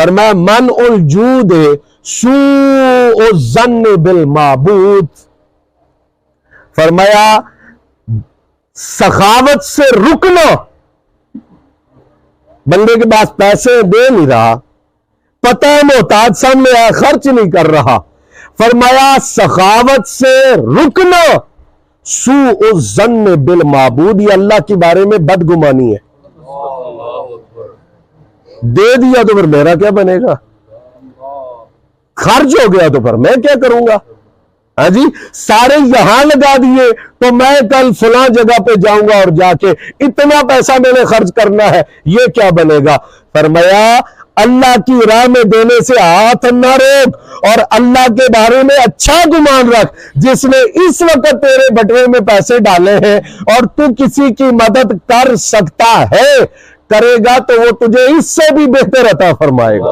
فرمایا من الجود سوء الظن بالمعبود، فرمایا سخاوت سے رکنا، بندے کے پاس پیسے دے نہیں رہا، پتہ ہے محتاج سامنے آیا خرچ نہیں کر رہا، فرمایا سخاوت سے رکنا سوء الظن بالمعبود، یہ اللہ کے بارے میں بدگمانی ہے۔ دے دیا تو پھر میرا کیا بنے گا، خرچ ہو گیا تو پھر میں کیا کروں گا، ہاں جی سارے یہاں لگا دیے تو میں کل فلاں جگہ پہ جاؤں گا اور جا کے اتنا پیسہ میں نے خرچ کرنا ہے، یہ کیا بنے گا۔ فرمایا اللہ کی راہ میں دینے سے ہاتھ نہ روک، اور اللہ کے بارے میں اچھا گمان رکھ، جس نے اس وقت تیرے بٹوے میں پیسے ڈالے ہیں اور تو کسی کی مدد کر سکتا ہے، کرے گا تو وہ تجھے اس سے بھی بہتر عطا فرمائے گا۔